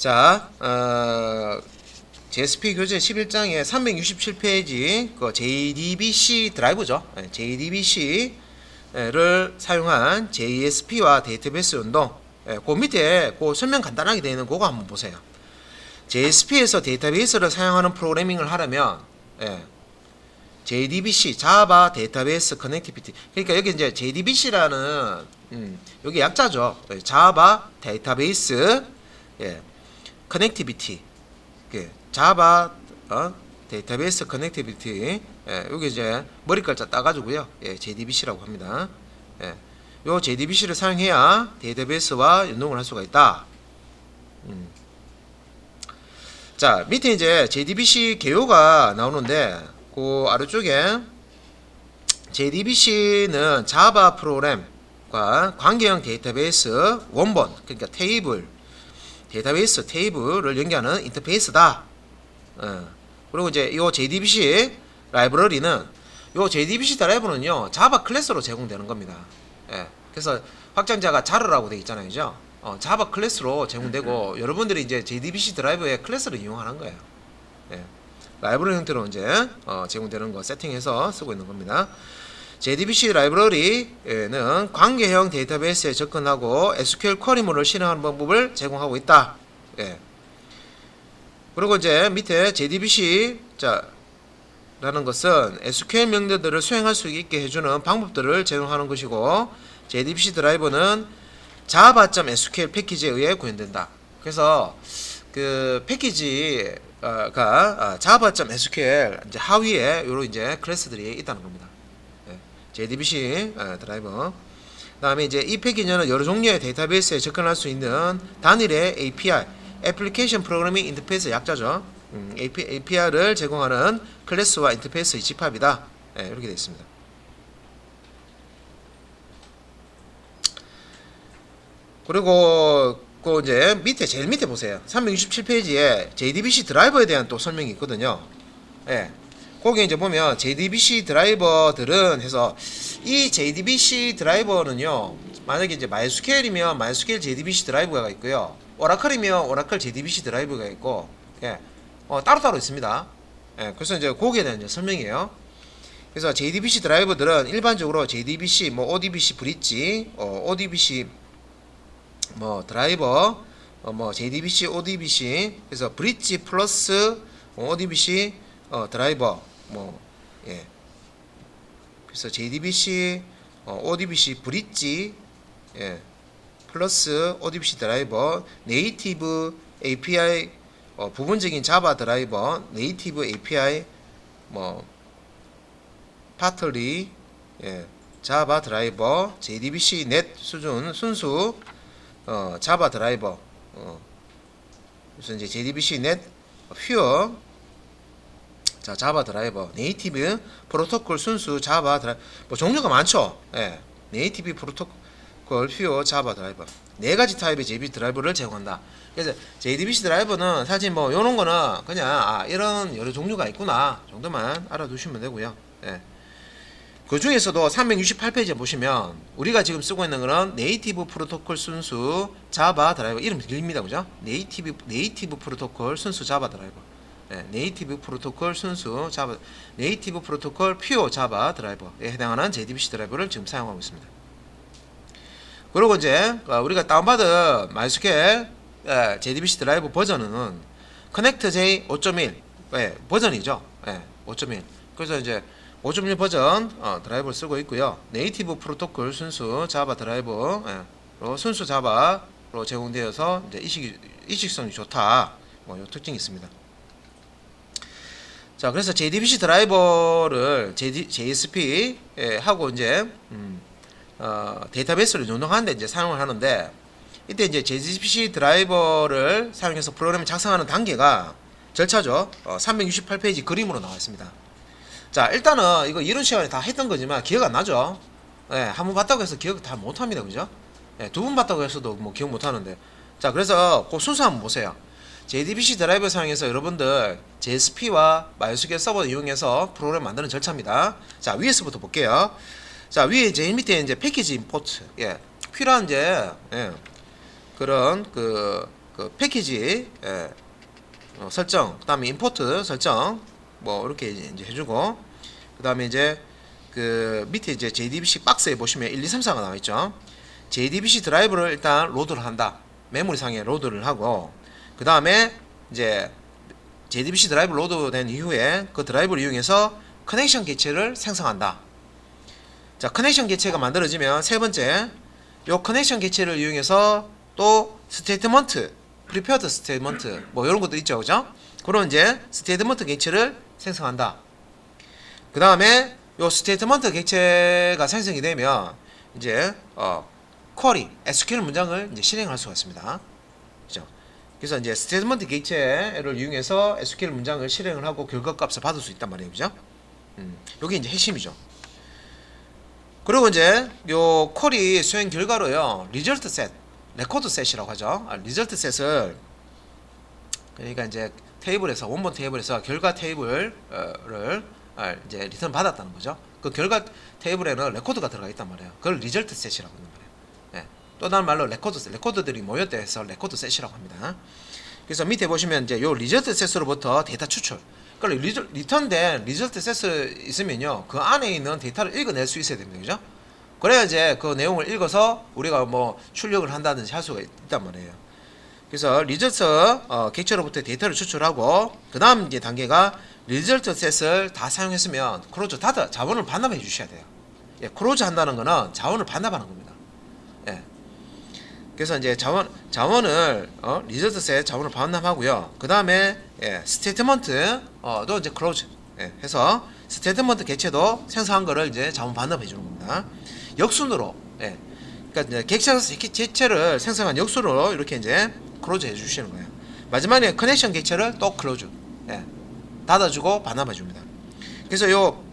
자, JSP 교재 11장에 367페이지 그 JDBC 드라이브죠. JDBC를 사용한 JSP와 데이터베이스 연동. 그 밑에 그 설명 간단하게 되어 있는 그거 한번 보세요. JSP에서 데이터베이스를 사용하는 프로그래밍을 하려면 JDBC, 자바 데이터베이스 커넥티비티. 그러니까 여기 이제 JDBC라는 여기 약자죠. 자바 데이터베이스 커넥티비티. 자바 데이터베이스 커넥티비티. 여기 이제 머리 글자 따가지고요. JDBC라고 합니다. 요 JDBC를 사용해야 데이터베이스와 연동을 할 수가 있다. 자, 밑에 이제 JDBC 개요가 나오는데 그 아래쪽에 JDBC는 자바 프로그램과 관계형 데이터베이스 원본, 그러니까 테이블, 데이터베이스 테이블을 연결하는 인터페이스다. 그리고 이제 이 JDBC 라이브러리는 이 JDBC 드라이브는요 자바 클래스로 제공되는 겁니다. 그래서 확장자가 자르라고 되어 있잖아요, 그죠? 자바 클래스로 제공되고 여러분들이 이제 JDBC 드라이브의 클래스를 이용하는 거예요. 라이브러리 형태로 이제 제공되는 거 세팅해서 쓰고 있는 겁니다. JDBC 라이브러리는 관계형 데이터베이스에 접근하고 SQL 쿼리물을 실행하는 방법을 제공하고 있다. 그리고 이제 밑에 JDBC 라는 것은 SQL 명령들을 수행할 수 있게 해주는 방법들을 제공하는 것이고 JDBC 드라이버는 java.sql 패키지에 의해 구현된다. 그래서 그 패키지가 java.sql 이제 하위에 요런 이제 클래스들이 있다는 겁니다. JDBC 드라이버. 그다음에 이제 이 패키지는 여러 종류의 데이터베이스에 접근할 수 있는 단일의 API, 애플리케이션 프로그래밍 인터페이스 약자죠. API를 제공하는 클래스와 인터페이스의 집합이다. 이렇게 되어 있습니다. 그리고 그 이제 밑에 제일 밑에 보세요. 367페이지에 JDBC 드라이버에 대한 또 설명이 있거든요. 거기 이제 보면 JDBC 드라이버들은 해서 이 JDBC 드라이버는요. 만약에 이제 MySQL이면 MySQL JDBC 드라이버가 있고요. 오라클이면 오라클 JDBC 드라이버가 있고 따로따로 있습니다. 그래서 이제 거기에 대한 이제 설명이에요. 그래서 JDBC 드라이버들은 일반적으로 JDBC, 뭐 ODBC 브릿지, ODBC 뭐 드라이버, 뭐 JDBC, ODBC, 그래서 브릿지 플러스 ODBC 드라이버, 그래서 JDBC, ODBC 브릿지, 플러스 ODBC 드라이버, 네이티브 API, 부분적인 자바 드라이버, 네이티브 API, 파틀리, 자바 드라이버, JDBC 넷 수준 순수 자바 드라이버, 그래서 이제 JDBC 넷 퓨어 자바 드라이버, 네이티브 프로토콜 순수 자바 드라이버, 종류가 많죠. 네이티브 프로토콜 퓨어 자바 드라이버, 네 가지 타입의 JDBC 드라이버를 제공한다. 그래서 JDBC 드라이버는 사실 뭐 요런 거는 그냥 이런 여러 종류가 있구나 정도만 알아두시면 되고요. 그 중에서도 368페이지에 보시면 우리가 지금 쓰고 있는 거는 네이티브 프로토콜 순수 자바 드라이버, 이름 길립니다, 그죠? 네이티브 프로토콜 순수 자바 드라이버, 네이티브 프로토콜 순수 자바, 네이티브 프로토콜 퓨어 자바 드라이버에 해당하는 JDBC 드라이버를 지금 사용하고 있습니다. 그리고 이제 우리가 다운받은 MySQL JDBC 드라이버 버전은 ConnectJ 5.1 버전이죠. 5.1. 그래서 이제 5.1 버전 드라이버를 쓰고 있고요. 네이티브 프로토콜 순수 자바 드라이버로 순수 자바로 제공되어서 이제 이식성이 좋다. 요 특징이 있습니다. 자, 그래서 JDBC 드라이버를 JSP 하고 이제 데이터베이스를 연동하는데 이제 사용을 하는데, 이때 이제 JDBC 드라이버를 사용해서 프로그램을 작성하는 단계가 절차죠. 368페이지 그림으로 나와 있습니다. 자, 일단은 이거 이론 시간에 다 했던 거지만 기억 안 나죠? 한 번 봤다고 해서 기억 다 못 합니다. 그죠? 두 번 봤다고 해서도 뭐 기억 못 하는데. 자, 그래서 그 순서 한번 보세요. JDBC 드라이버 사용해서 여러분들 JSP와 MySQL 서버 이용해서 프로그램 만드는 절차입니다. 자, 위에서부터 볼게요. 자, 위에 제일 밑에 이제 패키지 임포트, 필요한 이제 그런 그 그 패키지 설정, 그다음에 임포트 설정 뭐 이렇게 이제 해주고, 그다음에 이제 그 밑에 이제 JDBC 박스에 보시면 1, 2, 3, 4가 나와 있죠. JDBC 드라이브를 일단 로드를 한다. 메모리상에 로드를 하고, 그 다음에 이제 JDBC 드라이브 로드된 이후에 그 드라이브를 이용해서 커넥션 개체를 생성한다. 자, 커넥션 개체가 만들어지면 세 번째, 요 커넥션 개체를 이용해서 또 스테이트먼트, 프리페어드 스테이트먼트 뭐 이런 것도 있죠, 그죠? 그런 이제 스테이트먼트 개체를 생성한다. 그 다음에 요 스테이트먼트 객체가 생성이 되면 이제 쿼리 SQL 문장을 이제 실행할 수가 있습니다. 그죠? 그래서 이제 스테이트먼트 객체를 이용해서 SQL 문장을 실행을 하고 결과값을 받을 수 있단 말이에요, 그죠? 요게 이제 핵심이죠. 그리고 이제 요 쿼리 수행 결과로요, 리절트 셋, 레코드 셋이라고 하죠. 리절트 셋을, 그러니까 이제 테이블에서, 원본 테이블에서 결과 테이블을 이제 리턴 받았다는 거죠. 그 결과 테이블에는 레코드가 들어가 있단 말이에요. 그걸 리절트 셋이라고 하는 말이에요. 네. 또 다른 말로 레코드들이 모였다 해서 레코드 셋이라고 합니다. 그래서 밑에 보시면 이제 요 리절트 셋으로부터 데이터 추출. 그러니까 리턴된 리절트 셋이 있으면요, 그 안에 있는 데이터를 읽어낼 수 있어야 됩니다, 그죠? 그래야 이제 그 내용을 읽어서 우리가 뭐 출력을 한다든지 할 수가 있단 말이에요. 그래서 리절트 객체로부터 데이터를 추출하고, 그 다음 이제 단계가 리절트 셋을 다 사용했으면 크로즈 닫아 자원을 반납해 주셔야 돼요. 예, 크로즈 한다는 거는 자원을 반납하는 겁니다. 예. 그래서 이제 자원을 리절트 셋 자원을 반납하고요. 그 다음에 스테이트먼트도 이제 클로즈 해서 스테이트먼트 객체도 생성한 거를 이제 자원 반납해 주는 겁니다. 역순으로, 그러니까 이제 객체를 생성한 역순으로 이렇게 이제 클로즈 해 주시는 거예요. 마지막에 커넥션 객체를 또 클로즈 닫아주고 반납해 줍니다. 그래서 요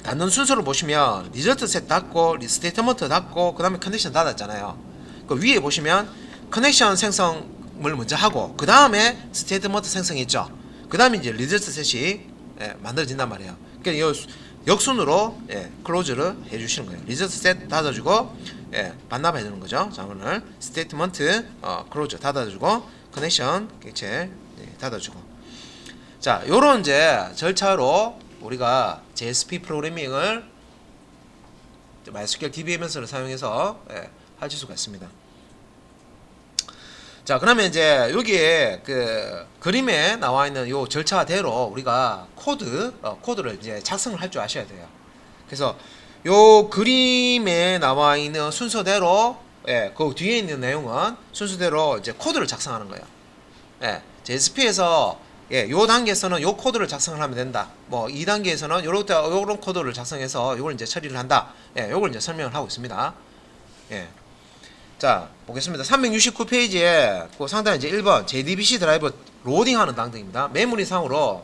닫는 순서를 보시면 리절트 셋 닫고 스테이트먼트 닫고 그 다음에 커넥션 닫았잖아요. 그 위에 보시면 커넥션 생성을 먼저 하고 그 다음에 스테이트먼트 생성했죠. 그 다음에 이제 리절트 셋이 만들어진단 말이에요. 그러니까 요 역순으로 클로즈를 해주시는 거예요. 리절트 셋 닫아주고 반납해 주는 거죠. 자원을 스테이트먼트 클로즈 닫아주고 커넥션 객체 닫아주고. 자, 요런 이제 절차로 우리가 JSP 프로그래밍을 MySQL DBMS를 사용해서 하실 수가 있습니다. 자, 그러면 이제 여기에 그 그림에 나와 있는 요 절차대로 우리가 코드를 이제 작성을 할 줄 아셔야 돼요. 그래서 요 그림에 나와 있는 순서대로 그 뒤에 있는 내용은 순서대로 이제 코드를 작성하는 거예요. JSP에서 요 단계에서는 요 코드를 작성을 하면 된다. 뭐 2단계에서는 요런 코드를 작성해서 요걸 이제 처리를 한다. 요걸 이제 설명을 하고 있습니다. 자, 보겠습니다. 369페이지에 그 상단에 이제 1번 JDBC 드라이브 로딩하는 당등입니다. 메모리상으로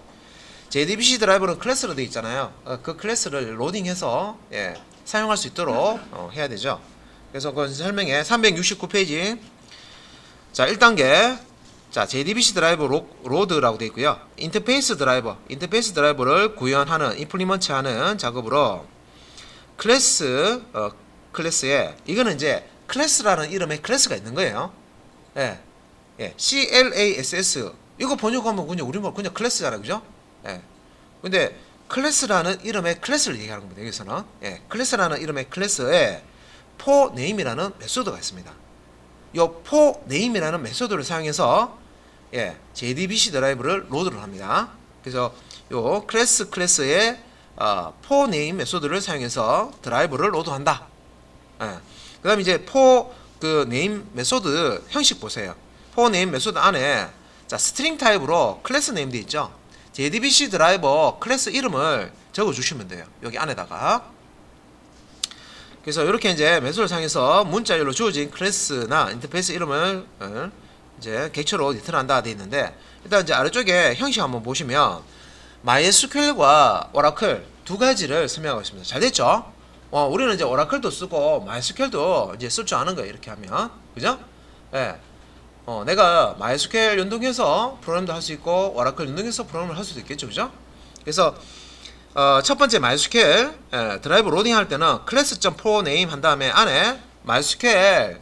JDBC 드라이브는 클래스로 되어 있잖아요. 그 클래스를 로딩해서 사용할 수 있도록 해야 되죠. 그래서 그 설명에 369페이지 자 1단계 자 JDBC 드라이브 로드라고 되어 있고요. 인터페이스 드라이버를 구현하는 임플리먼트하는 작업으로 클래스에 이거는 이제 클래스라는 이름의 클래스가 있는 거예요. CLASS 이거 번역하면 그냥 우리말 그냥 클래스잖아요, 그죠? 근데 클래스라는 이름의 클래스를 얘기하는 겁니다. 여기서는 클래스라는 이름의 클래스에 포네임이라는 메소드가 있습니다. 이 포네임이라는 메소드를 사용해서 JDBC 드라이브를 로드를 합니다. 그래서 요 클래스의 포네임 메소드를 사용해서 드라이브를 로드한다. 그 다음에 이제 네임 메소드 형식 보세요. 네임 메소드 안에 자 스트링 타입으로 클래스 네임 돼 있죠. JDBC 드라이버 클래스 이름을 적어 주시면 돼요. 여기 안에다가. 그래서 이렇게 이제 메소드를 사용해서 문자열로 주어진 클래스나 인터페이스 이름을 이제 객체로 리턴한다 돼 있는데, 일단 이제 아래쪽에 형식 한번 보시면 MySQL과 오라클 두 가지를 설명하고 있습니다. 잘 됐죠? 우리는 이제 오라클도 쓰고 MySQL도 이제 쓸 줄 아는 거예요. 이렇게 하면, 그죠? 내가 MySQL 연동해서 프로그램도 할 수 있고 오라클 연동해서 프로그램을 할 수도 있겠죠, 그죠? 그래서 첫 번째 MySQL 드라이브 로딩 할 때는 class.poName 한 다음에 안에 MySQL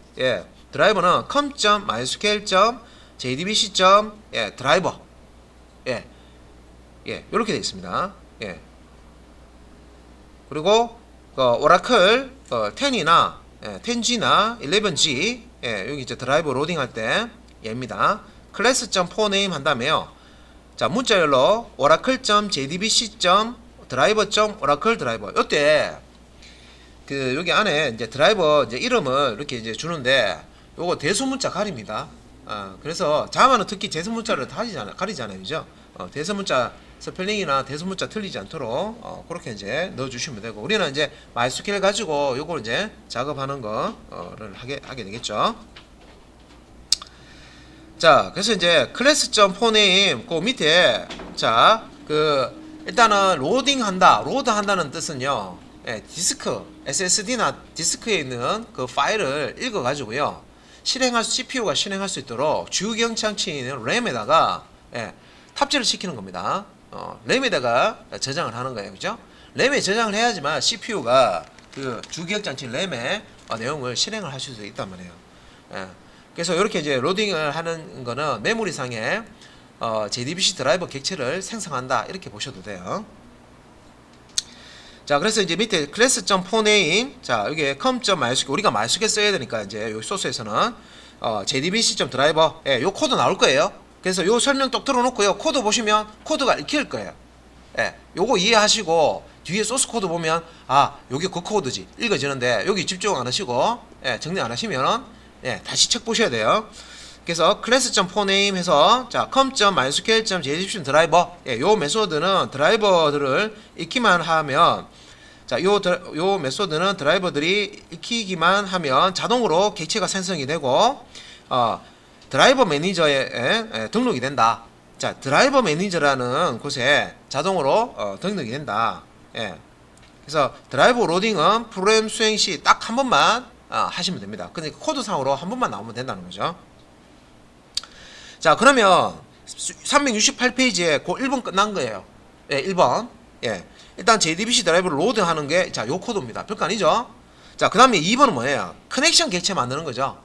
드라이버는 com.mysql JDBC. 예, 드라이버. 예. 예, 이렇게 되어 있습니다. 예. 그리고 오라클 10이나 10G나 11G 여기 이제 드라이버 로딩할 때 얘입니다. 클래스.4name 한 다음에요. 자, 문자열로 oracle.jdbc.driver.oracle 드라이버. 요때 그 여기 안에 이제 드라이버 이제 이름을 이렇게 이제 주는데 요거 대소문자 가립니다. 그래서 자마는 특히 대소문자를 가리잖아요. 그죠? 대소문자 스펠링이나 대소문자 틀리지 않도록 그렇게 이제 넣어 주시면 되고, 우리는 이제 MySQL 가지고 요걸 이제 작업하는 거를 하게 되겠죠. 자, 그래서 이제 class.4name 그 밑에 자, 그 일단은 로드한다는 뜻은요. 예, 디스크, SSD나 디스크에 있는 그 파일을 읽어 가지고요. CPU가 실행할 수 있도록 주경 장치에 있는 램에다가 탑재를 시키는 겁니다. 램에다가 저장을 하는 거예요. 그죠? 램에 저장을 해야지만 CPU가 그 주기억 장치 램의 내용을 실행을 하실 수 있단 말이에요. 예. 그래서 이렇게 이제 로딩을 하는 거는 메모리상에 JDBC 드라이버 객체를 생성한다, 이렇게 보셔도 돼요. 자, 그래서 이제 밑에 class.4name, 자, 여기에 com.mysql, 우리가 MySQL 써야 되니까 이제 요 소스에서는 jdbc.driver, 요 코드 나올 거예요. 그래서 요 설명 또 틀어놓고요. 코드 보시면 코드가 읽힐 거예요. 요거 이해하시고 뒤에 소스 코드 보면 요게 그 코드지 읽어지는데 여기 집중 안 하시고 정리 안 하시면 다시 책 보셔야 돼요. 그래서 class.4name 해서 자 com.mysql.jdbc.driver, 요 메소드는 드라이버들을 읽기만 하면, 자, 요 메소드는 드라이버들이 익히기만 하면 자동으로 객체가 생성이 되고 드라이버 매니저에 등록이 된다. 자, 드라이버 매니저라는 곳에 자동으로 등록이 된다. 그래서 드라이버 로딩은 프로그램 수행 시 딱 한 번만 하시면 됩니다. 그러니까 코드상으로 한 번만 나오면 된다는 거죠. 자, 그러면 368페이지에 그 1번 끝난 거예요. 1번. 일단 JDBC 드라이브를 로드하는 게, 자, 요 코드입니다. 별거 아니죠? 자, 그 다음에 2번은 뭐예요? 커넥션 객체 만드는 거죠.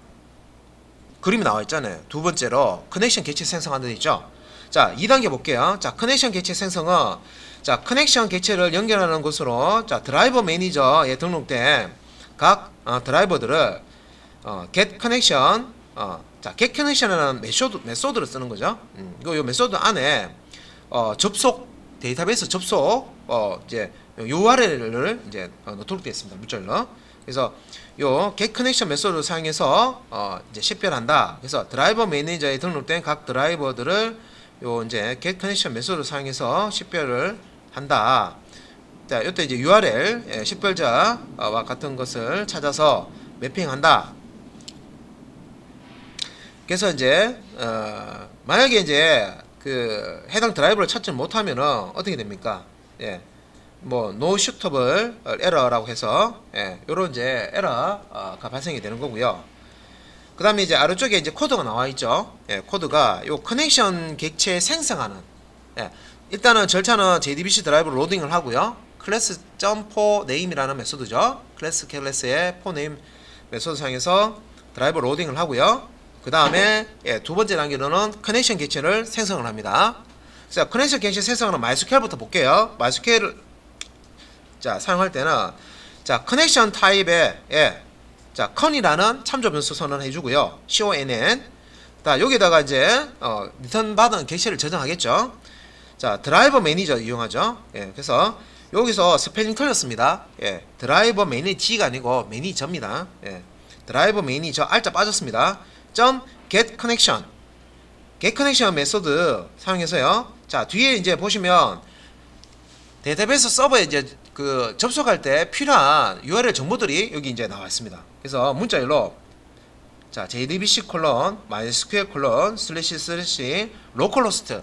그림이 나와 있잖아요. 두 번째로 커넥션 객체 생성하는 데 있죠. 자, 2단계 볼게요. 자, 커넥션 객체 생성은, 자, 커넥션 객체를 연결하는 곳으로, 자, 드라이버 매니저에 등록된 각 드라이버들을 get connection, 자, get connection이라는 메소드를 쓰는 거죠. 요 메소드 안에 접속, 데이터베이스 접속 이제 URL을 이제 넣도록 되어 있습니다. 물절로. 그래서 요 get connection 메소드를 사용해서 이제 식별한다. 그래서 드라이버 매니저에 등록된 각 드라이버들을 요 이제 get connection 메소드를 사용해서 식별을 한다. 자, 이때 이제 URL 식별자와 같은 것을 찾아서 매핑한다. 그래서 이제 만약에 이제 그 해당 드라이버를 찾지 못하면은 어떻게 됩니까? 뭐 no suitable error라고 해서 요런 이제 에러가 발생이 되는 거고요. 그 다음에 이제 아래쪽에 이제 코드가 나와 있죠. 코드가 요 커넥션 객체 생성하는, 일단은 절차는 JDBC 드라이버 로딩을 하고요. class.4name이라는 메소드죠. 클래스의 4name 메소드 사용해서 드라이버 로딩을 하고요. 그 다음에 두 번째 단계로는 커넥션 객체를 생성을 합니다. 자, 커넥션 객체 생성은 MySQL부터 볼게요. MySQL을 자, 사용할 때는 자, 커넥션 타입에 자, con이라는 참조 변수 선언해 주고요. conn. 자, 여기다가 이제 리턴 받은 객체를 저장하겠죠. 자, 드라이버 매니저 이용하죠. 그래서 여기서 스펠링 틀렸습니다. 드라이버 매니지가 아니고 매니저입니다. 드라이버 매니저 알자 빠졌습니다. get connection. get connection 메소드 사용해서요. 자, 뒤에 이제 보시면 데이터베이스 서버에 이제 그 접속할 때 필요한 URL 정보들이 여기 이제 나와 있습니다. 그래서 문자열로 자, jdbc mysql / localhost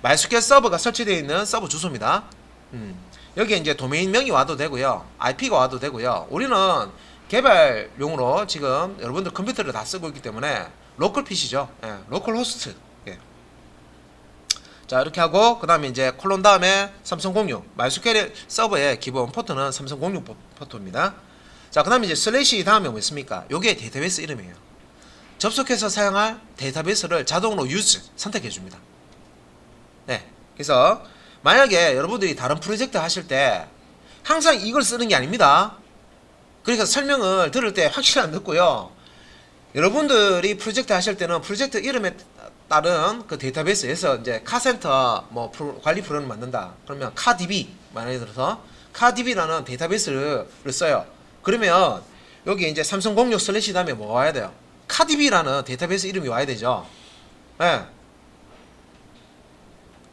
MySQL 서버가 설치되어 있는 서버 주소입니다. 여기에 이제 도메인명이 와도 되고요. IP가 와도 되고요. 우리는 개발용으로 지금 여러분들 컴퓨터를 다 쓰고 있기 때문에 로컬 PC죠. 로컬 호스트. 자, 이렇게 하고 그 다음에 이제 콜론 다음에 3306 MySQL 서버의 기본 포트는 3306 포트입니다. 자, 그 다음에 이제 슬래시 다음에 뭐 있습니까? 요게 데이터베이스 이름이에요. 접속해서 사용할 데이터베이스를 자동으로 use 선택해 줍니다. 네. 그래서 만약에 여러분들이 다른 프로젝트 하실 때 항상 이걸 쓰는 게 아닙니다. 그러니까 설명을 들을 때 확실히 안 듣고요. 여러분들이 프로젝트 하실 때는 프로젝트 이름에 따른 그 데이터베이스에서 이제 카센터 뭐 관리 프로그램을 만든다. 그러면 카DB 만약에 들어서 카DB라는 데이터베이스를 써요. 그러면 여기 이제 삼성공룡 슬래시 다음에 뭐가 와야 돼요? 카DB라는 데이터베이스 이름이 와야 되죠. 예. 네.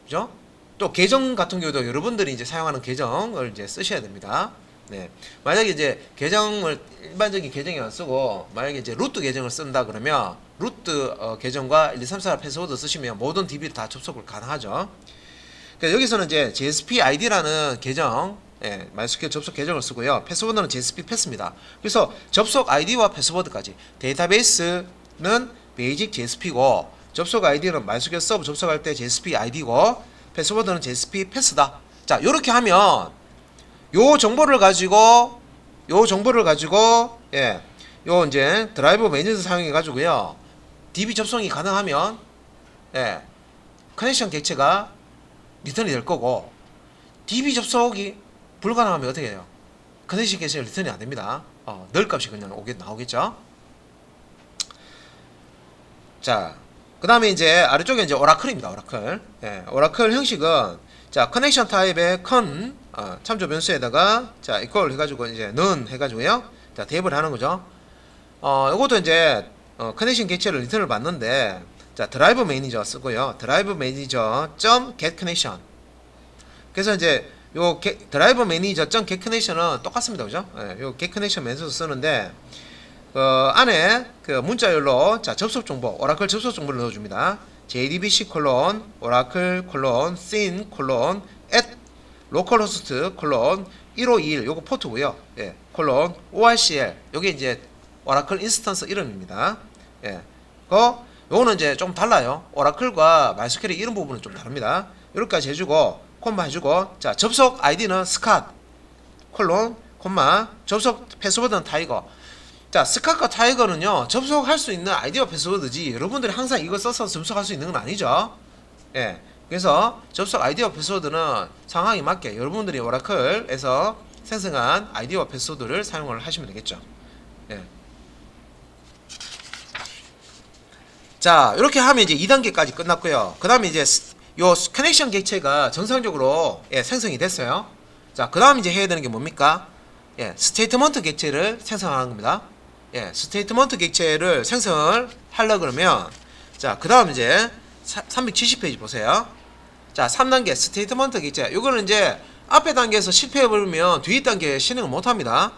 그죠? 또 계정 같은 경우도 여러분들이 이제 사용하는 계정을 이제 쓰셔야 됩니다. 네. 만약에 이제 계정을 일반적인 계정이 안 쓰고 만약에 이제 루트 계정을 쓴다 그러면 루트 계정과 1, 2, 3, 4 패스워드 쓰시면 모든 DB 다 접속을 가능하죠. 그러니까 여기서는 이제 JSP ID라는 계정, 예, MySQL 접속 계정을 쓰고요. 패스워드는 JSP 패스입니다. 그래서 접속 ID와 패스워드까지 데이터베이스는 베이직 JSP고 접속 ID는 MySQL 서버 접속할 때 JSP ID고 패스워드는 JSP 패스다. 자, 요렇게 하면 요 정보를 가지고 예, 요 이제 드라이버 매니저 사용해 가지고요. DB 접속이 가능하면 예, 커넥션 객체가 리턴이 될 거고 DB 접속이 불가능하면 어떻게 해요? 커넥션 객체가 리턴이 안 됩니다. 널 값이 그냥 나오겠죠. 자, 그 다음에 이제 아래쪽에 이제 오라클입니다. 오라클. 예, 오라클 형식은 자, 커넥션 타입의 con 참조 변수에다가 자, 이걸 해가지고 이제 none 해가지고요. 자, 대입을 하는 거죠. 요것도 이제 커넥션 객체를 리턴을 받는데 자, 드라이브 매니저 쓰고요. 드라이브 매니저 .get connection. 그래서 이제 요 드라이브 매니저 .get connection은 똑같습니다. 그죠? 예, 요 get connection 메소드 쓰는데 안에 그 문자열로 자, 접속 정보, 오라클 접속 정보를 넣어줍니다. JDBC 오라클 scene at localhost 1521 요거 포트고요. 예, orcl 요게 이제 오라클 인스턴스 이름입니다. 예, 요거는 이제 좀 달라요. 오라클과 마이스큐엘의 이름 부분은 좀 다릅니다. 요렇게까지 해주고 콤마 해주고 자, 접속 아이디는 스캇 콤마 접속 패스워드는 타이거. 자, 스캇과 타이거는요 접속할 수 있는 아이디와 패스워드지 여러분들이 항상 이거 써서 접속할 수 있는 건 아니죠. 예, 그래서 접속 아이디와 패스워드는 상황에 맞게 여러분들이 오라클에서 생성한 아이디와 패스워드를 사용을 하시면 되겠죠. 예. 자, 이렇게 하면 이제 2단계까지 끝났고요. 그 다음에 이제 요 커넥션 객체가 정상적으로 예, 생성이 됐어요. 자, 그 다음 이제 해야 되는 게 뭡니까? 예, 스테이트먼트 객체를 생성하는 겁니다. 예, 스테이트먼트 객체를 생성을 하려 그러면 자, 그 다음 이제 370페이지 보세요. 자, 3단계 스테이트먼트 객체. 요거는 이제 앞에 단계에서 실패해버리면 뒤 단계에 실행을 못합니다.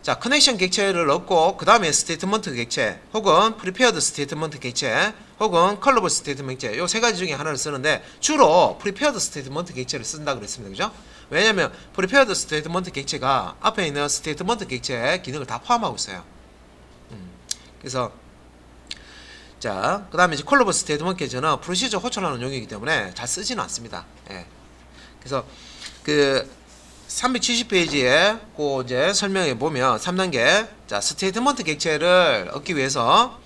자, 커넥션 객체를 넣고 그 다음에 스테이트먼트 객체 혹은 프리페어드 스테이트먼트 객체 혹은 컬러블 스테이트먼트 객체 요 세 가지 중에 하나를 쓰는데 주로 프리페어드 스테이트먼트 객체를 쓴다 그랬습니다. 그죠? 왜냐면 프리페어드 스테이트먼트 객체가 앞에 있는 스테이트먼트 객체의 기능을 다 포함하고 있어요. 그래서 자, 그 다음에 이제 컬러블 스테이트먼트 객체는 프로시저 호출하는 용이기 때문에 잘 쓰지는 않습니다. 예. 그래서 그 370페이지에 그 이제 설명해 보면 3단계 자, 스테이트먼트 객체를 얻기 위해서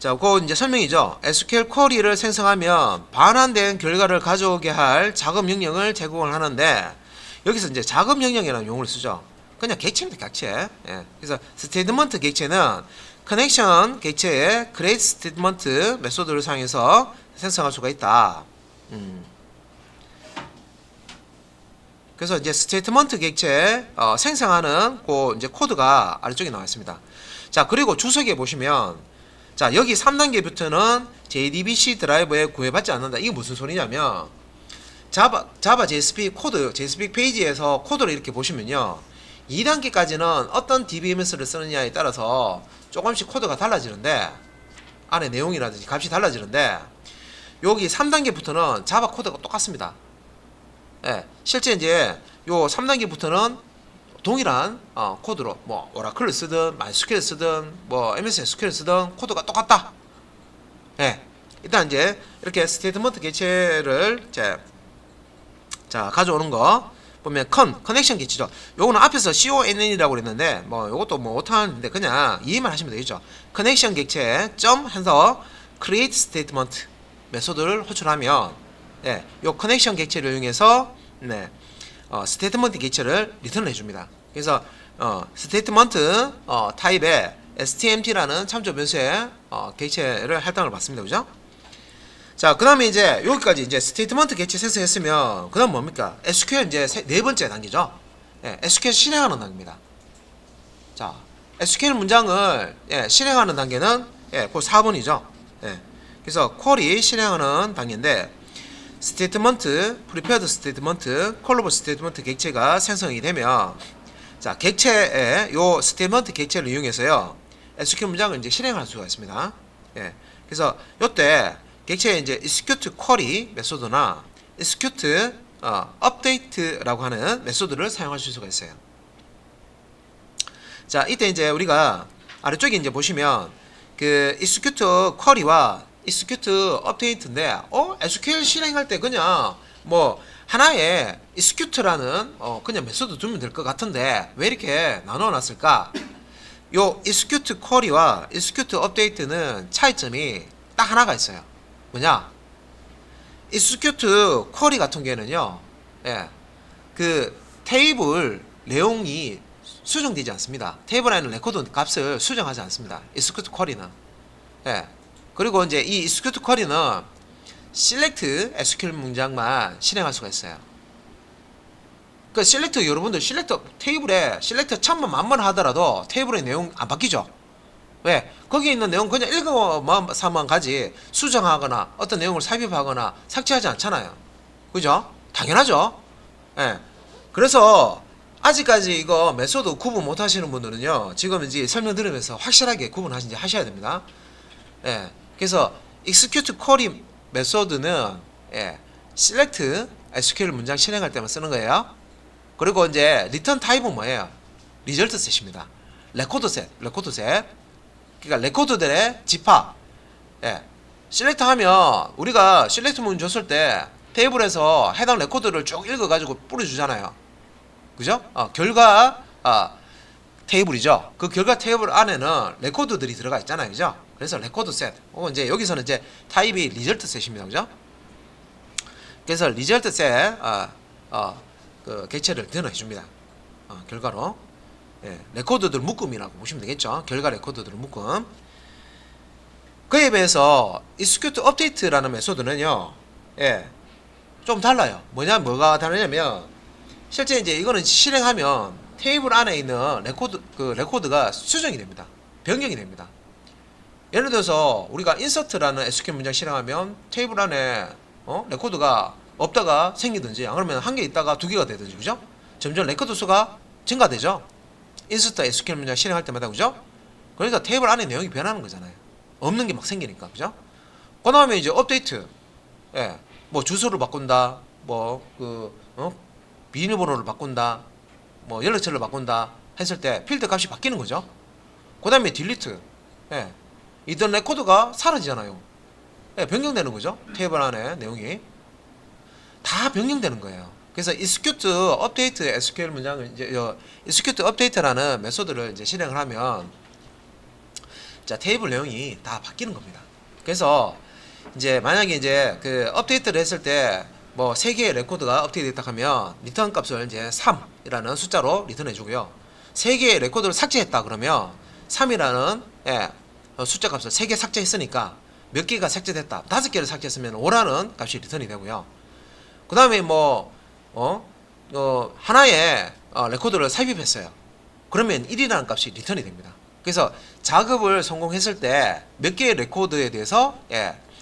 자, 그 이제 설명이죠. SQL 쿼리를 생성하면 반환된 결과를 가져오게 할 작업 명령을 제공을 하는데 여기서 이제 작업 명령이라는 용어를 쓰죠. 그냥 객체입니다. 객체. 예. 그래서 스테이트먼트 객체는 커넥션 객체의 create 스테이트먼트 메소드를 사용해서 생성할 수가 있다. 그래서 이제 스테이트먼트 객체 생성하는 그 이제 코드가 아래쪽에 나와 있습니다. 자, 그리고 주석에 보시면 자, 여기 3단계부터는 JDBC 드라이버에 구애받지 않는다. 이게 무슨 소리냐면 자바 JSP 코드, JSP 페이지에서 코드를 이렇게 보시면요. 2단계까지는 어떤 DBMS를 쓰느냐에 따라서 조금씩 코드가 달라지는데 안에 내용이라든지 값이 달라지는데 여기 3단계부터는 자바 코드가 똑같습니다. 예, 실제 이제 요 3단계부터는 동일한 코드로 뭐 오라클을 쓰든 MySQL 쓰든 뭐 MS SQL 쓰든 코드가 똑같다. 예, 일단 이제 이렇게 스테이트먼트 객체를 자 가져오는 거 보면 커넥션 객체죠. 요거는 앞에서 CONN이라고 그랬는데 뭐 요것도 뭐 못하는데 그냥 이해만 하시면 되겠죠. 커넥션 객체 점 해서 create statement 메소드를 호출하면 예, 요 커넥션 객체를 이용해서 네, 스테이트먼트 객체를 리턴을 해줍니다. 그래서 스테이트먼트 타입의 stmt라는 참조 변수의 객체를 할당을 받습니다. 그죠? 자, 그 다음에 이제 여기까지 이제 스테이트먼트 객체 생성했으면 그 다음 뭡니까? SQL 이제 네 번째 단계죠. 예, SQL 실행하는 단계입니다. 자, SQL 문장을 실행하는 단계는 그 4번이죠. 예, 그래서 쿼리 실행하는 단계인데 스테이트먼트, 프리페어드 스테이트먼트, 콜러블 스테이트먼트 객체가 생성이 되면 자, 객체의 요 스테이트먼트 객체를 이용해서요 SQL 문장을 이제 실행할 수가 있습니다. 예, 그래서 요때 객체에 이제 execute query 메소드나 execute update라고 하는 메소드를 사용하실 수가 있어요. 자, 이때 이제 우리가 아래쪽에 이제 보시면 그 execute query와 execute update인데 SQL 실행할 때 그냥 뭐 하나의 execute라는 그냥 메소드 두면 될 것 같은데 왜 이렇게 나눠 놨을까? 요 execute query와 execute update는 차이점이 딱 하나가 있어요. 뭐냐? execute query 같은 경우에는요, 예, 그 테이블 내용이 수정되지 않습니다. 테이블 안에 레코드 값을 수정하지 않습니다. execute query는. 예. 그리고 이제 이 execute query는 select SQL 문장만 실행할 수가 있어요. 그 select 여러분들 select 테이블에 select 천만 만번 하더라도 테이블의 내용 안 바뀌죠. 왜? 거기 있는 내용 그냥 읽어만 가지 수정하거나 어떤 내용을 삽입하거나 삭제하지 않잖아요. 그죠? 당연하죠. 예. 그래서 아직까지 이거 메소드 구분 못 하시는 분들은요, 지금 이제 설명 들으면서 확실하게 구분하신지 하셔야 됩니다. 예. 그래서 execute query 메소드는 select SQL 문장 실행할 때만 쓰는 거예요. 그리고 이제 return 타입은 뭐예요? result set입니다. 레코드 셋. 그러니까 레코드들의 집합. 예. select 하면 우리가 select 문 줬을 때 테이블에서 해당 레코드를 쭉 읽어가지고 뿌려주잖아요. 그죠? 결과 테이블이죠. 그 결과 테이블 안에는 레코드들이 들어가 있잖아요. 그죠? 그래서 레코드 셋. 이제 여기서는 이제 타입이 리절트 셋입니다. 그죠? 그래서 리절트 셋 그 객체를 드러내 줍니다. 결과로. 예, 레코드들 묶음이라고 보시면 되겠죠. 결과 레코드들 묶음. 그에 비해서 execute update라는 메소드는요, 좀 달라요. 뭐가 다르냐면, 실제 이제 이거는 실행하면 테이블 안에 있는 레코드가 수정이 됩니다. 변경이 됩니다. 예를 들어서 우리가 insert라는 SQL 문장 실행하면 테이블 안에 레코드가 없다가 생기든지, 안 그러면 한 개 있다가 두 개가 되든지, 그죠? 점점 레코드 수가 증가되죠. insert SQL 문장 실행할 때마다, 그죠? 그러니까 테이블 안에 내용이 변하는 거잖아요. 없는 게 막 생기니까, 그죠? 그 다음에 이제 업데이트, 뭐 주소를 바꾼다, 비밀번호를 바꾼다, 뭐 연락처를 바꾼다 했을 때 필드 값이 바뀌는 거죠. 그 다음에 딜리트, 이던 레코드가 사라지잖아요. 변경되는 거죠. 테이블 안에 내용이 다 변경되는 거예요. 그래서 execute update SQL 문장을 이제 execute update라는 메소드를 이제 실행을 하면 자, 테이블 내용이 다 바뀌는 겁니다. 그래서 이제 만약에 이제 그 업데이트를 했을 때 뭐 3개의 레코드가 업데이트됐다 하면 리턴 값을 이제 3이라는 숫자로 리턴해 주고요. 3개의 레코드를 삭제했다 그러면 3이라는 숫자 값을 3개 삭제했으니까 몇 개가 삭제됐다. 5개를 삭제했으면 5라는 값이 리턴이 되고요. 그 다음에 하나의 레코드를 삽입했어요. 그러면 1이라는 값이 리턴이 됩니다. 그래서 작업을 성공했을 때 몇 개의 레코드에 대해서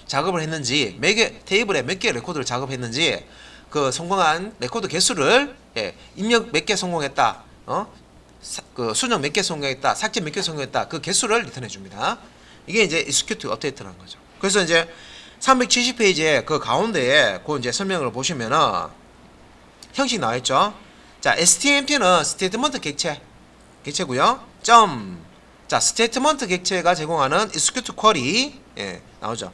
작업을 했는지, 테이블에 몇 개의 레코드를 작업했는지, 그 성공한 레코드 개수를 입력 몇 개 성공했다, 그 수정 몇 개 성공했다, 삭제 몇 개 성공했다, 그 개수를 리턴해 줍니다. 이게 이제 execute update라는 거죠. 그래서 이제 370페이지에 그 가운데에 그 이제 설명을 보시면은 형식 나와 있죠. 자, stmt는 스테이트먼트 객체고요. 자, 스테이트먼트 객체가 제공하는 execute query 나오죠.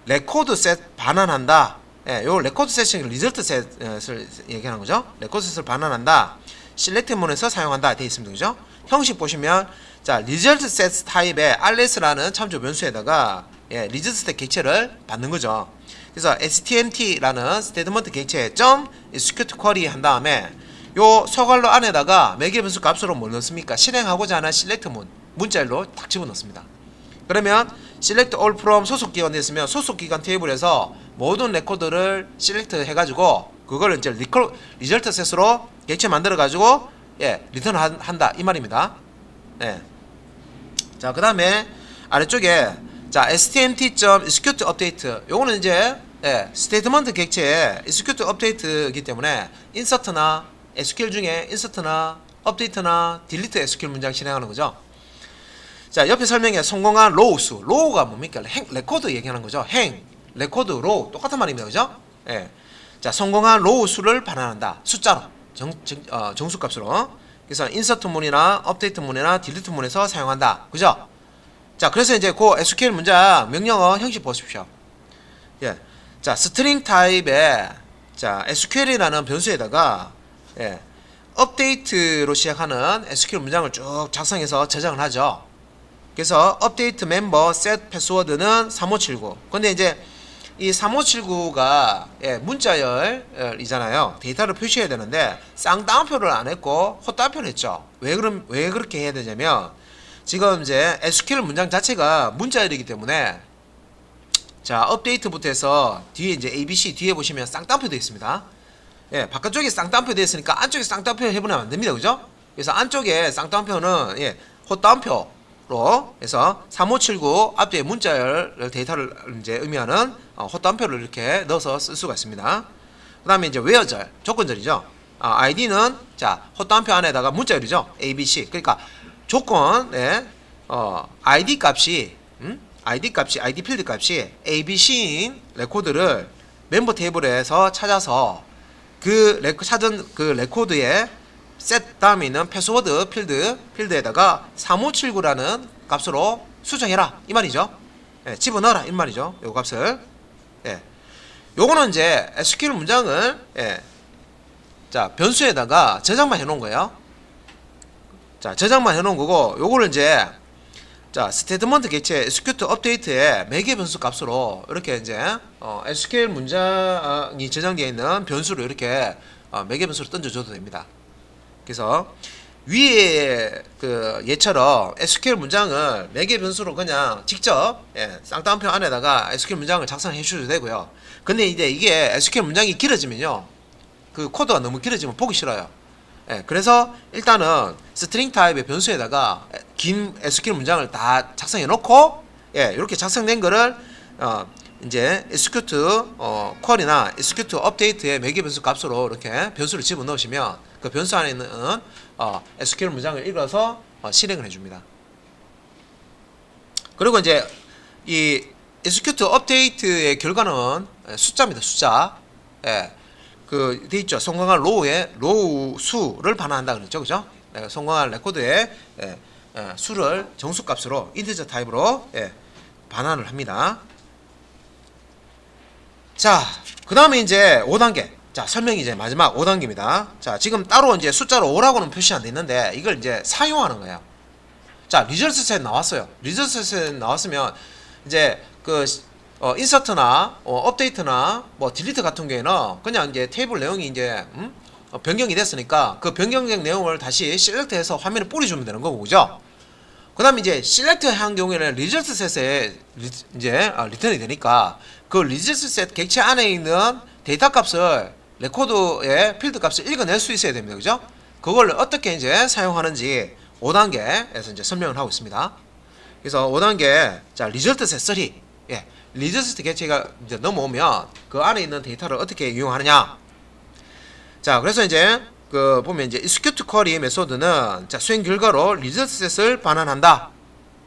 레코드 셋 반환한다. 예, 요 레코드 셋이 리절트 셋을 얘기하는 거죠. 레코드 셋을 반환한다. select 문에서 사용한다 되어 있습니다. 그죠? 형식 보시면 자, 리절트 셋 타입의 RS라는 참조 변수에다가 예, 리절트 셋 객체를 받는 거죠. 그래서 stmt라는 스테이트먼트 객체에 점 execute query 한 다음에 요 서괄로 안에다가 매개 변수 값으로 뭘 넣습니까? 실행하고자 하는 select 문자열로 딱 집어넣습니다. 그러면 select all from 소속 기간 됐으면 소속 기간 테이블에서 모든 레코드를 select 해가지고 그걸 이제 리절트 셋으로 객체 만들어가지고 예 리턴 한다 이 말입니다. 예. 자, 그 다음에 아래쪽에 자 stmt.execute update 요거는 이제 예, 스테이트먼트 객체의 execute update이기 때문에 insert나 SQL 중에 insert나 update나 delete SQL 문장 실행하는 거죠. 자, 옆에 설명에 성공한 로우 수. 로우가 뭡니까? 레코드 얘기하는 거죠. 레코드, 로우. 똑같은 말입니다. 그죠? 예. 자, 성공한 로우 수를 반환한다. 숫자로. 정수값으로. 그래서 인서트 문이나 업데이트 문이나 딜리트 문에서 사용한다. 그죠? 자, 그래서 이제 그 SQL 문장 명령어 형식 보십시오. 예. 자, 스트링 타입의 자, SQL이라는 변수에다가 예. 업데이트로 시작하는 SQL 문장을 쭉 작성해서 저장을 하죠. 그래서 업데이트 멤버 셋 패스워드는 3579. 근데 이제 이 3579가 예, 문자열이잖아요. 데이터를 표시해야 되는데 쌍따옴표를 안 했고 헛따옴표를 했죠. 왜 그렇게 해야 되냐면 지금 이제 SQL 문장 자체가 문자열이기 때문에 자, 업데이트부터 해서 뒤에 이제 ABC 뒤에 보시면 쌍따옴표 되어 있습니다. 예, 바깥쪽에 쌍따옴표 되어 있으니까 안쪽에 쌍따옴표 해보면 안 됩니다. 그죠? 그래서 안쪽에 쌍따옴표는 예, 헛따옴표 로 해서 3579 앞뒤에 문자열 데이터를 이제 의미하는 헛단표를 이렇게 넣어서 쓸 수가 있습니다. 그 다음에 이제 where절 조건절이죠. id는 자 헛단표 안에다가 문자열이죠. abc 그러니까 조건에 id 값이 id 필드 값이 abc인 레코드를 멤버 테이블에서 찾아서 찾은 그 레코드에 셋 다음에 있는 패스워드 필드에다가 3579라는 값으로 수정해라 이 말이죠. 예, 집어넣어라 이 말이죠. 요 값을 예, 요거는 이제 SQL 문장을 예, 자 변수에다가 저장만 해놓은 거예요. 자 저장만 해놓은 거고 요거를 이제 자 스테이트먼트 객체 execute update의 매개 변수 값으로 이렇게 이제 SQL 문장이 저장되어 있는 변수로 이렇게 매개 변수로 던져줘도 됩니다. 그래서 위에 그 얘처럼 SQL 문장을 매개 변수로 그냥 직접 예, 쌍따옴표 안에다가 SQL 문장을 작성해 주셔도 되고요. 근데 이제 이게 SQL 문장이 길어지면요, 그 코드가 너무 길어지면 보기 싫어요. 예, 그래서 일단은 스트링 타입의 변수에다가 긴 SQL 문장을 다 작성해 놓고 예, 이렇게 작성된 거를 이제 execute query나 execute update의 매개 변수 값으로 이렇게 변수를 집어 넣으시면 그 변수 안에 있는 SQL 문장을 읽어서 실행을 해줍니다. 그리고 이제 이 execute update의 결과는 숫자입니다. 숫자. 예. 그 돼 있죠. 성공한 로우 수를 반환한다 그랬죠. 그죠? 네, 성공한 레코드의 수를 정수값으로 인티저 타입으로 반환을 합니다. 자, 그 다음에 이제 5단계. 자, 설명이 이제 마지막 5단계입니다. 자, 지금 따로 이제 숫자로 5라고는 표시 안 돼 있는데, 이걸 이제 사용하는 거예요. 자, 리절트 셋 나왔어요. 리절트 셋 나왔으면, 이제, 인서트나, 업데이트나, 딜리트 같은 경우에는 그냥 이제 테이블 내용이 이제, 변경이 됐으니까, 그 변경된 내용을 다시 셀렉트 해서 화면에 뿌려주면 되는 거고, 그죠? 그 다음에 이제 셀렉트 한 경우에는 리절트 셋에 이제 리턴이 되니까 그 리절트 셋 객체 안에 있는 데이터 값을 레코드의 필드 값을 읽어낼 수 있어야 됩니다. 그죠? 그걸 어떻게 이제 사용하는지 5단계에서 이제 설명을 하고 있습니다. 그래서 5단계 자 리절트 셋 3 예, 리절트 셋 객체가 이제 넘어오면 그 안에 있는 데이터를 어떻게 이용하느냐. 자 그래서 이제 그 보면 이제 execute query 메소드는 자 수행 결과로 리절트 셋을 반환한다.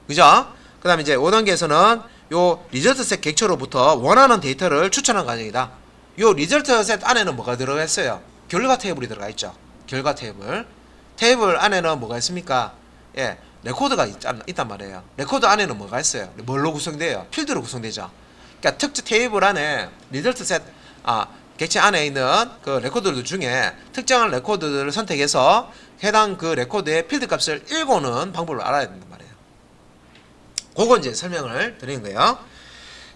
그죠? 그 다음에 이제 5단계에서는 요 리절트 셋 객체로부터 원하는 데이터를 추천하는 과정이다. 요 리절트 셋 안에는 뭐가 들어가 있어요? 결과 테이블이 들어가 있죠. 결과 테이블. 테이블 안에는 뭐가 있습니까? 예, 레코드가 있단 말이에요. 레코드 안에는 뭐가 있어요? 뭘로 구성돼요? 필드로 구성되죠. 그러니까 특정 테이블 안에 리절트 셋 객체 안에 있는 그 레코드들 중에 특정한 레코드들을 선택해서 해당 그 레코드의 필드 값을 읽어오는 방법을 알아야 된단 말이에요. 그거 이제 설명을 드리는 거예요.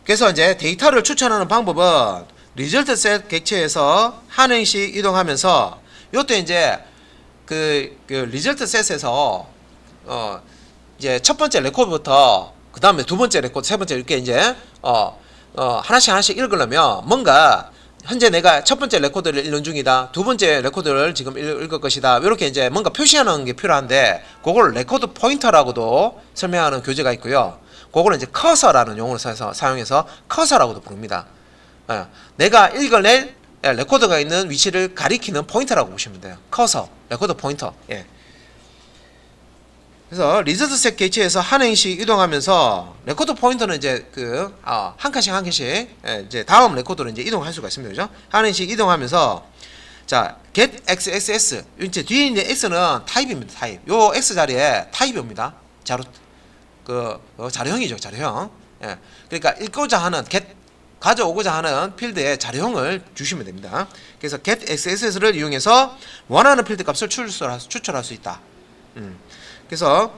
그래서 이제 데이터를 추천하는 방법은 리절트 셋 객체에서 한 행씩 이동하면서 요때 이제 그 리절트 셋에서 이제 첫 번째 레코드부터 그 다음에 두 번째 레코드, 세 번째 이렇게 이제 하나씩 읽으려면 뭔가 현재 내가 첫 번째 레코드를 읽는 중이다, 두 번째 레코드를 지금 읽을 것이다, 이렇게 이제 뭔가 표시하는 게 필요한데 그걸 레코드 포인터라고도 설명하는 교재가 있고요. 그거는 이제 커서라는 용어를 사용해서 커서라고도 부릅니다. 내가 읽어낼 레코드가 있는 위치를 가리키는 포인터라고 보시면 돼요. 커서, 레코드 포인터. 예. 그래서 리저트 셋 객체에서 한 행씩 이동하면서 레코드 포인터는 이제 한 칸씩 이제 다음 레코드로 이제 이동할 수가 있습니다. 그죠? 한 행씩 이동하면서 자, get xxs 이제 뒤에 있는 x는 타입입니다. 타입. 요 x 자리에 타입이 옵니다. 자료형이죠. 자료형. 예. 그러니까 읽고자 하는 가져오고자 하는 필드의 자료형을 주시면 됩니다. 그래서 get xxs를 이용해서 원하는 필드 값을 추출할 수 있다. 그래서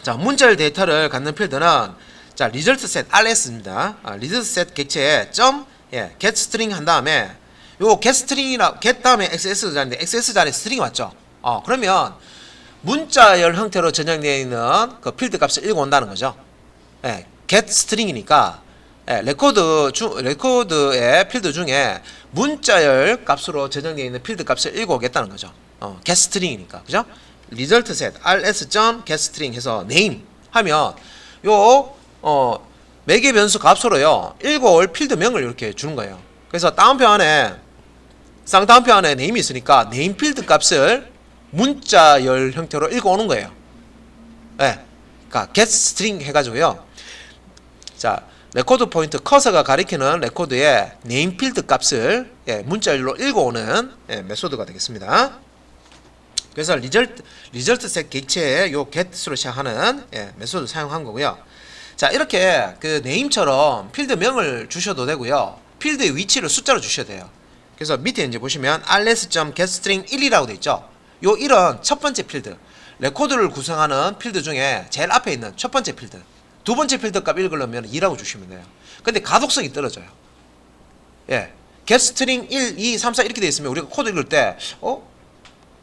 자, 문자열 데이터를 갖는 필드는 자, result set rs입니다. result set 객체에 get string 한 다음에 요 get string이라 get 다음에 xs 자리인데 xs 자리에 string이 왔죠. 그러면 문자열 형태로 저장되어 있는 그 필드 값을 읽어온다는 거죠. 예, get string이니까 레코드의 필드 중에 문자열 값으로 저장되어 있는 필드 값을 읽어오겠다는 거죠. get string이니까, 그죠? result set rs.getString 해서 name 하면 요 매개 변수 값으로요 읽어올 필드명을 이렇게 주는 거예요. 그래서 쌍따옴표 안에 name이 있으니까 name 필드 값을 문자열 형태로 읽어오는 거예요. 네. 그러니까 getString 해가지고요. 자, 레코드 포인트 커서가 가리키는 레코드의 name 필드 값을 문자열로 읽어오는 메소드가 되겠습니다. 그래서 리절트 셋 객체에 요 get으로 시작하는 메소드 사용한 거고요. 자, 이렇게 그 네임처럼 필드명을 주셔도 되고요. 필드의 위치를 숫자로 주셔도 돼요. 그래서 밑에 이제 보시면 rs.getString 1이라고 돼 있죠. 요 1은 첫 번째 필드. 레코드를 구성하는 필드 중에 제일 앞에 있는 첫 번째 필드. 두 번째 필드 값 읽으려면 2라고 주시면 돼요. 근데 가독성이 떨어져요. 예. getString 1, 2, 3, 4 이렇게 돼 있으면 우리가 코드 읽을 때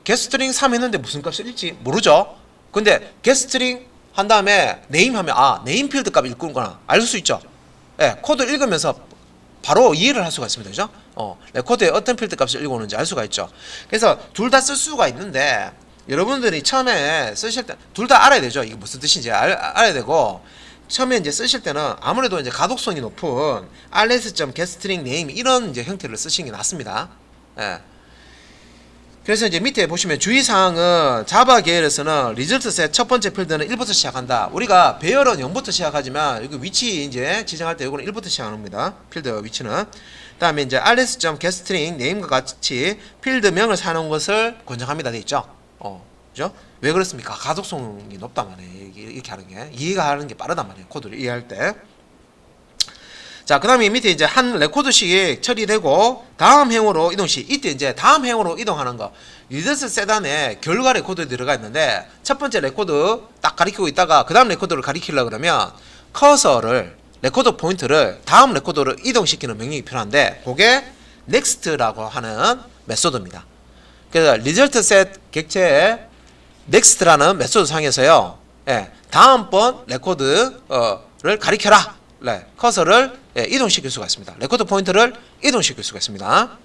getString 3 했는데 무슨 값을 읽지? 모르죠? 근데 getString 한 다음에 name 하면 name 필드 값 읽구나 알 수 있죠? 예, 코드 읽으면서 바로 이해를 할 수가 있습니다. 그죠? 레코드에 어떤 필드 값을 읽어오는지 알 수가 있죠. 그래서 둘 다 쓸 수가 있는데 여러분들이 처음에 쓰실 때 둘 다 알아야 되죠. 이게 무슨 뜻인지 알아야 되고 처음에 이제 쓰실 때는 아무래도 이제 가독성이 높은 rs.getString name 이런 이제 형태를 쓰시는 게 낫습니다. 예. 그래서 이제 밑에 보시면 주의사항은 자바 계열에서는 리절트 셋 첫 번째 필드는 1부터 시작한다. 우리가 배열은 0부터 시작하지만 여기 위치 이제 지정할 때 이거는 1부터 시작합니다. 필드 위치는. 다음에 이제 rs.getString name과 같이 필드명을 사용하는 것을 권장합니다. 돼 있죠. 그죠? 왜 그렇습니까? 가독성이 높단 말이에요. 이렇게 하는 게 이해가 하는 게 빠르단 말이에요. 코드를 이해할 때. 자, 그 다음에 밑에 이제 한 레코드씩 처리되고 다음 행으로 이동시 이때 이제 다음 행으로 이동하는 거 리더스 세단에 결과 레코드 들어가 있는데 첫 번째 레코드 딱 가리키고 있다가 그 다음 레코드를 가리키려고 그러면 커서를 레코드 포인트를 다음 레코드로 이동시키는 명령이 필요한데 그게 next라고 하는 메소드입니다. 그래서 result set 객체에 next라는 메소드 상에서요 다음번 레코드를 가리켜라. 커서를 이동시킬 수가 있습니다. 레코드 포인트를 이동시킬 수가 있습니다.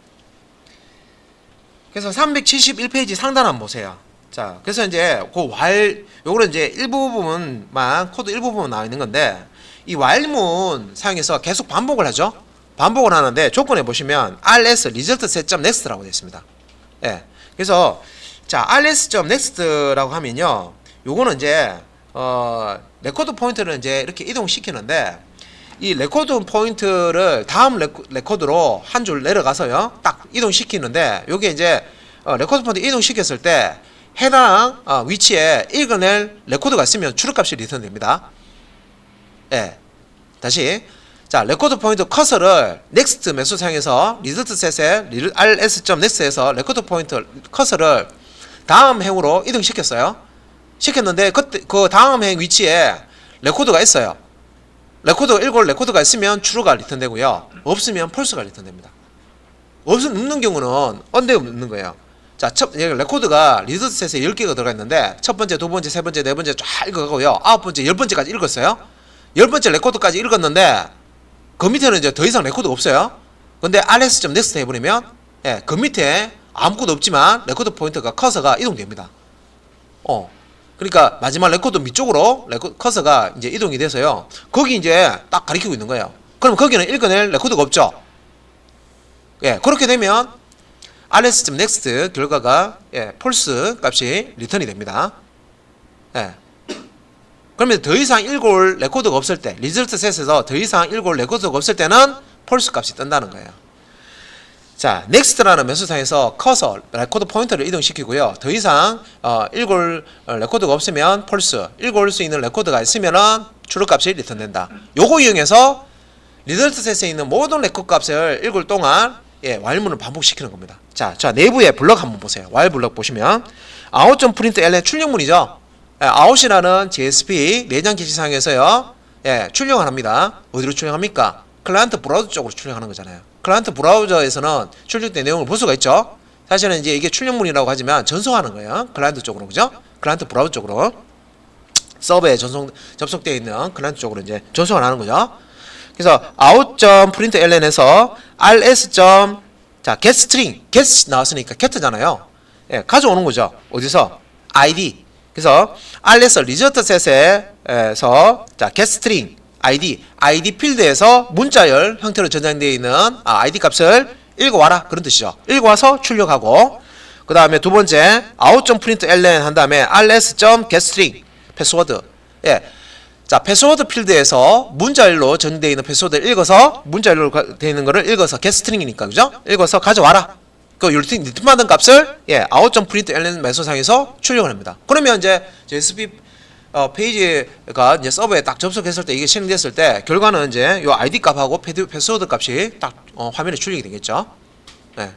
그래서 371페이지 상단 한번 보세요. 자, 그래서 이제 요거는 이제 일부 부분만 코드 일부 부분 나와 있는 건데 이 while문 사용해서 계속 반복을 하죠. 반복을 하는데 조건에 보시면 rs result set.next라고 되어 있습니다. 그래서 자, rs.next라고 하면요. 요거는 이제 레코드 포인트를 이제 이렇게 이동시키는데 이 레코드 포인트를 다음 레코드로 한 줄 내려가서요 딱 이동시키는데 요게 이제 레코드 포인트 이동시켰을 때 해당 위치에 읽어낼 레코드가 있으면 출력값이 리턴됩니다. 다시 자, 레코드 포인트 커서를 넥스트 매수 사용해서 리저트 셋에 rs.next에서 레코드 포인트 커서를 다음 행으로 이동시켰어요. 시켰는데 그 다음 행 위치에 레코드가 있어요. 레코드가 1골 레코드가 있으면 true가 리턴되고요. 없으면 false가 리턴됩니다. 없는 경우는 언제 없는 거예요. 자, 레코드가 리저트 셋에 10개가 들어가 있는데 첫 번째, 두 번째, 세 번째, 네 번째 쫙 읽어가고요. 아홉 번째, 10번째까지 읽었어요. 10번째 레코드까지 읽었는데 그 밑에는 이제 더 이상 레코드가 없어요. 근데 rs.next 해버리면 예, 그 밑에 아무것도 없지만 레코드 포인트가 커서가 이동됩니다. 그러니까 마지막 레코드 밑쪽으로 커서가 이제 이동이 돼서요. 거기 이제 딱 가리키고 있는 거예요. 그럼 거기는 읽어낼 레코드가 없죠. 예, 그렇게 되면 rs.next 결과가 예, false 값이 리턴이 됩니다. 예. 그러면 더 이상 읽을 레코드가 없을 때, 리저트 셋에서 더 이상 읽을 레코드가 없을 때는 false 값이 뜬다는 거예요. 자, next라는 매수상에서 커서 레코드 포인터를 이동시키고요. 더 이상 읽을 레코드가 없으면 false, 읽을 수 있는 레코드가 있으면은 true 값이 리턴된다. 요거 이용해서 리저트 셋에 있는 모든 레코드 값을 읽을 동안 예, while문을 반복시키는 겁니다. 자, 내부의 블럭 한번 보세요. while 블럭 보시면 out.println 출력문이죠. 예, out이라는 JSP 내장 게시상에서요. 예, 출력을 합니다. 어디로 출력합니까? 클라이언트 브라우저 쪽으로 출력하는 거잖아요. 클라이언트 브라우저에서는 출력된 내용을 볼 수가 있죠. 사실은 이제 이게 출력문이라고 하지만 전송하는 거예요. 클라이언트 쪽으로, 그죠? 클라이언트 브라우저 쪽으로 서버에 접속되어 있는 클라이언트 쪽으로 이제 전송을 하는 거죠. 그래서 out.println에서 rs.getString, get 나왔으니까 get잖아요. 예, 가져오는 거죠. 어디서? id. 그래서 rs 리저트 셋에서 getString id 필드에서 문자열 형태로 저장되어 있는 id 값을 읽어와라 그런 뜻이죠. 읽어와서 출력하고 그 다음에 두 번째 out.println 한 다음에 rs.getString 패스워드. 예. 자, 패스워드 필드에서 문자열로 저장되어 있는 패스워드를 읽어서 문자열로 되어 있는 거를 읽어서 getString이니까 그죠? 읽어서 가져와라. 그 리턴 받은 값을 예, out.println 매소상에서 출력을 합니다. 그러면 이제 JSP 페이지가 이제 서버에 딱 접속했을 때 이게 실행됐을 때 결과는 이제 요 ID 값하고 패스워드 값이 딱 화면에 출력이 되겠죠. 네.